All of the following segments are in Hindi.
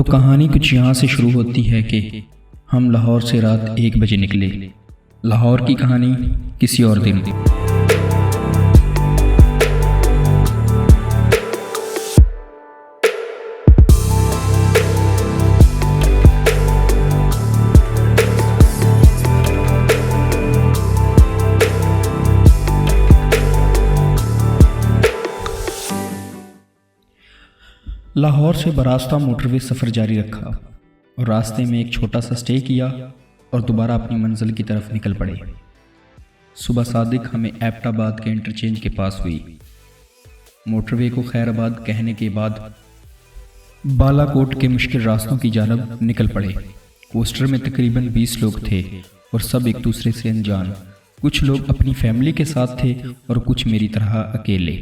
तो कहानी कुछ यहाँ से शुरू होती है कि हम लाहौर से रात 1 बजे निकले। लाहौर की कहानी किसी और दिन। लाहौर से बरास्ता मोटरवे सफ़र जारी रखा और रास्ते में एक छोटा सा स्टे किया और दोबारा अपनी मंजिल की तरफ निकल पड़े। सुबह सादिक हमें एबटाबाद के इंटरचेंज के पास हुई। मोटरवे को खैराबाद कहने के बाद बालाकोट के मुश्किल रास्तों की जानब निकल पड़े। कोस्टर में तकरीबन 20 लोग थे और सब एक दूसरे से अनजान। कुछ लोग अपनी फैमिली के साथ थे और कुछ मेरी तरह अकेले।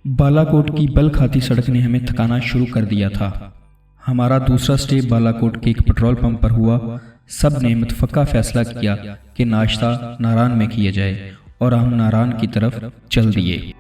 बालाकोट की बल खाती सड़क ने हमें थकाना शुरू कर दिया था। हमारा दूसरा स्टे बालाकोट के एक पेट्रोल पंप पर हुआ। सब ने मुतफ़क्का फैसला किया कि नाश्ता नारान में किया जाए और हम नारान की तरफ चल दिए।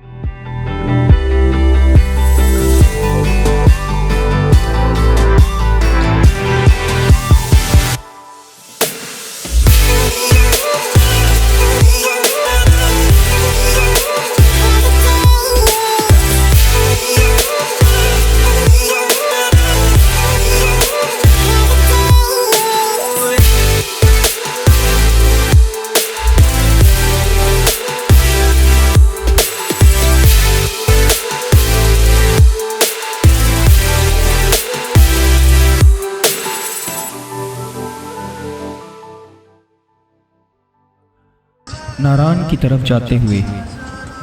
नारान की तरफ जाते हुए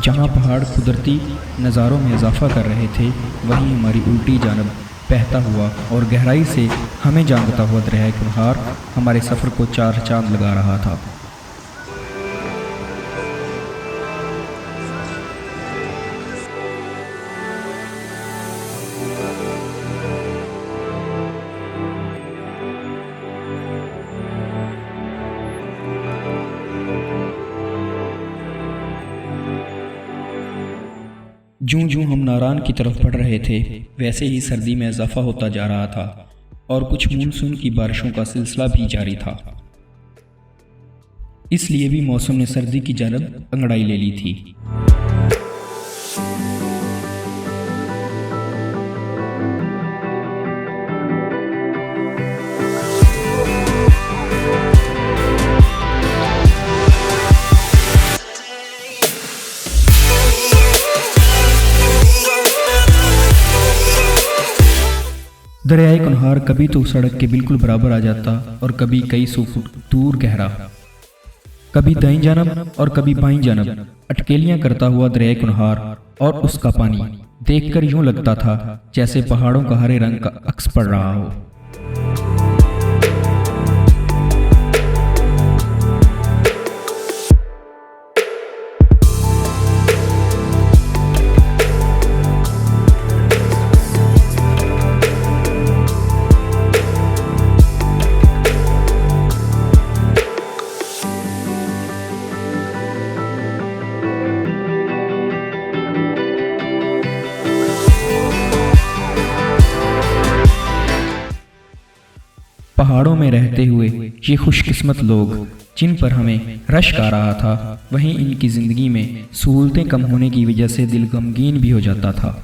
जहां पहाड़ कुदरती नज़ारों में इजाफा कर रहे थे, वहीं हमारी उल्टी जानब बहता हुआ और गहराई से हमें जानता हुआ दरिया कुनहार हमारे सफ़र को 4 चांद लगा रहा था। जूं जूं हम नारान की तरफ बढ़ रहे थे, वैसे ही सर्दी में इजाफा होता जा रहा था और कुछ मानसून की बारिशों का सिलसिला भी जारी था। इसलिए भी मौसम ने सर्दी की जानब अंगड़ाई ले ली थी। दरियाए कुनहार कभी तो सड़क के बिल्कुल बराबर आ जाता और कभी कई सौ फुट दूर गहरा, कभी दाईं जानब और कभी बाईं जानब अटकेलियां करता हुआ दरियाए कुनहार और उसका पानी देखकर यूं लगता था जैसे पहाड़ों का हरे रंग का अक्स पड़ रहा हो। पहाड़ों में रहते हुए ये खुशकिस्मत लोग जिन पर हमें रश्क आ रहा था, वहीं इनकी ज़िंदगी में सहूलतें कम होने की वजह से दिल गमगीन भी हो जाता था।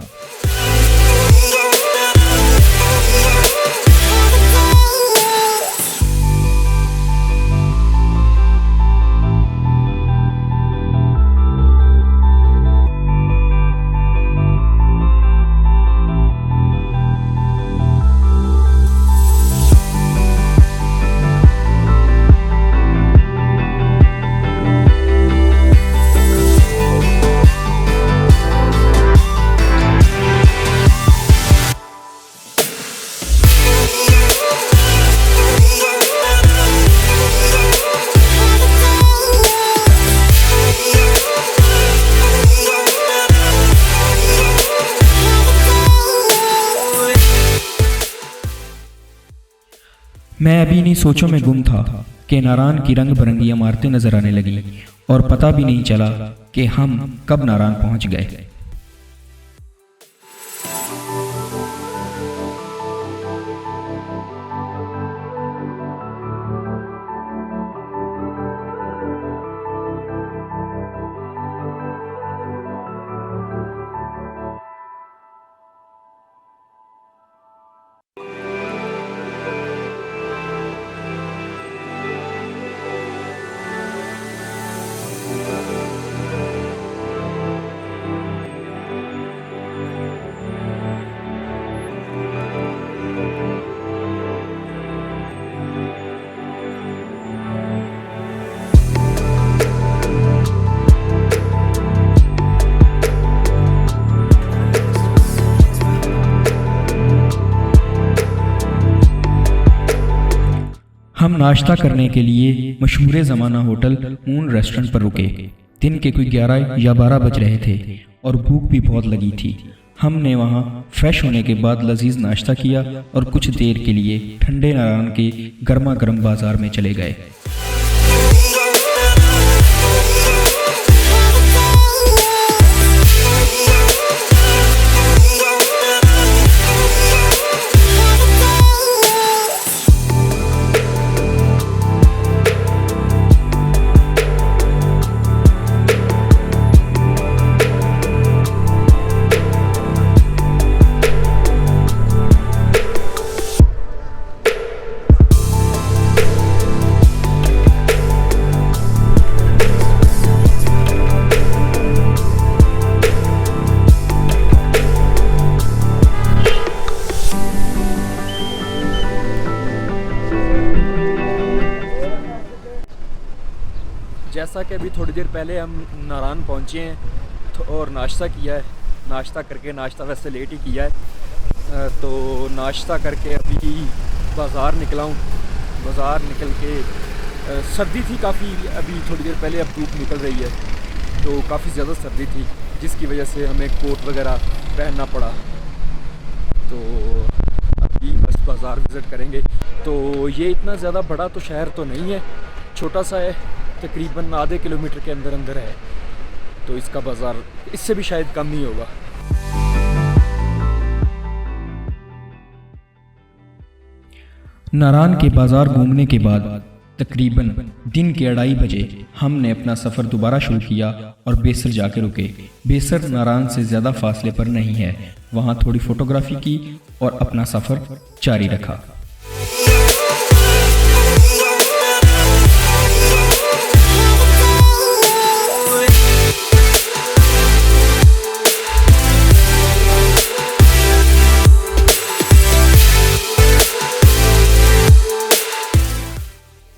मैं अभी इन्हीं सोचों में गुम था कि नारान की रंग बिरंगी इमारतें नजर आने लगी और पता भी नहीं चला कि हम कब नारान पहुंच गए। हम नाश्ता करने के लिए मशहूर ज़माना होटल मून रेस्टोरेंट पर रुके। दिन के कोई 11 या 12 बज रहे थे और भूख भी बहुत लगी थी। हमने वहाँ फ्रेश होने के बाद लजीज नाश्ता किया और कुछ देर के लिए ठंडे नारायण के गर्मा गर्म बाजार में चले गए। जैसा कि अभी थोड़ी देर पहले हम नारायण पहुँचे हैं और नाश्ता किया है। नाश्ता करके, नाश्ता वैसे लेट ही किया है, तो नाश्ता करके अभी बाज़ार निकला हूँ। बाज़ार निकल के सर्दी थी काफ़ी, अभी थोड़ी देर पहले अब धूप निकल रही है, तो काफ़ी ज़्यादा सर्दी थी जिसकी वजह से हमें कोट वगैरह पहनना पड़ा। तो अभी बस बाज़ार विज़िट करेंगे। तो ये इतना ज़्यादा बड़ा तो शहर तो नहीं है, छोटा सा है, तकरीबन आधे किलोमीटर के अंदर अंदर है, तो इसका बाज़ार इससे भी शायद कम ही होगा। नारायण के बाज़ार घूमने के बाद तकरीबन दिन के 2:30 बजे हमने अपना सफ़र दोबारा शुरू किया और बेसर जाके रुके। बेसर नारायण से ज़्यादा फासले पर नहीं है। वहाँ थोड़ी फ़ोटोग्राफी की और अपना सफ़र जारी रखा।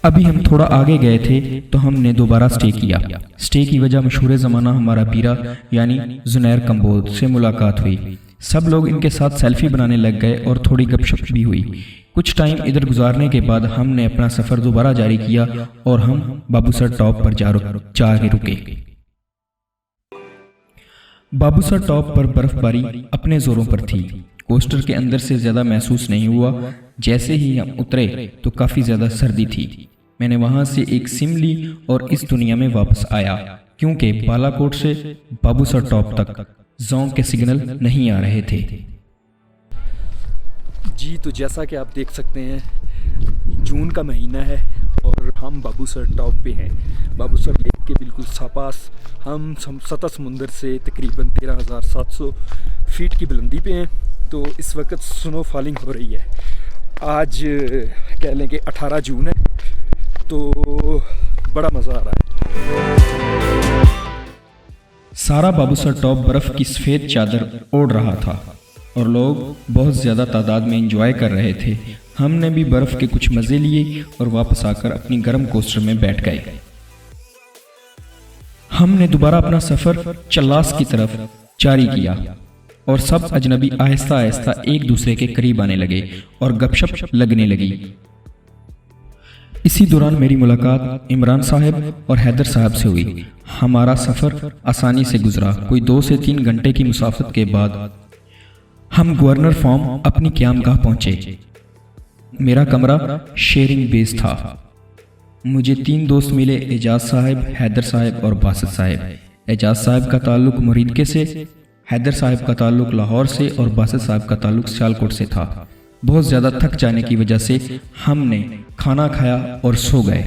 अभी हम थोड़ा आगे गए थे तो हमने दोबारा स्टे किया। स्टे की वजह मशहूर ज़माना हमारा बीरा यानी जुनैर कंबोज से मुलाकात हुई। सब लोग इनके साथ सेल्फी बनाने लग गए और थोड़ी गपशप भी हुई। कुछ टाइम इधर गुजारने के बाद हमने अपना सफ़र दोबारा जारी किया और हम बाबूसर टॉप पर जाके रुके। बाबूसर टॉप पर बर्फबारी अपने ज़ोरों पर थी। कोस्टर के अंदर से ज़्यादा महसूस नहीं हुआ। जैसे ही हम उतरे तो काफ़ी ज़्यादा सर्दी थी। मैंने वहाँ से एक सिम ली और इस दुनिया में वापस आया, क्योंकि बालाकोट से बाबूसर टॉप तक जोंग के सिग्नल नहीं आ रहे थे। जी, तो जैसा कि आप देख सकते हैं, जून का महीना है और हम बाबूसर टॉप पे हैं। बाबूसर लेक के बिल्कुल पास हम सतह समुंदर से तकरीबन 13,700 फीट की बुलंदी पे हैं। तो इस वक्त स्नो फॉलिंग हो रही है। आज कह लें कि 18 जून है, तो बड़ा मज़ा आ रहा है। सारा बाबूसर टॉप बर्फ़ की सफ़ेद चादर ओढ़ रहा था और लोग बहुत ज़्यादा तादाद में एंजॉय कर रहे थे। हमने भी बर्फ़ के कुछ मज़े लिए और वापस आकर अपनी गर्म कोस्टर में बैठ गए। हमने दोबारा अपना सफ़र चल्लास की तरफ जारी किया और सब अजनबी आहिस्ता आहिस्ता एक दूसरे के करीब आने लगे और गपशप लगने लगी। इसी दौरान मेरी मुलाकात इमरान साहब और हैदर साहब से हुई। हमारा सफ़र आसानी से गुजरा। कोई 2 से 3 घंटे की मुसाफत के बाद हम गवर्नर फार्म अपनी क़यामगाह पहुँचे। मेरा कमरा शेयरिंग बेस था। मुझे 3 दोस्त मिले, एजाज साहब, हैदर साहब और बासित साहब। एजाज साहब का ताल्लुक मुरीदके से, हैदर साहब का ताल्लुक लाहौर से और बासित साहब का ताल्लुक सियालकोट से था। बहुत ज़्यादा थक जाने की वजह से हमने खाना खाया और सो गए।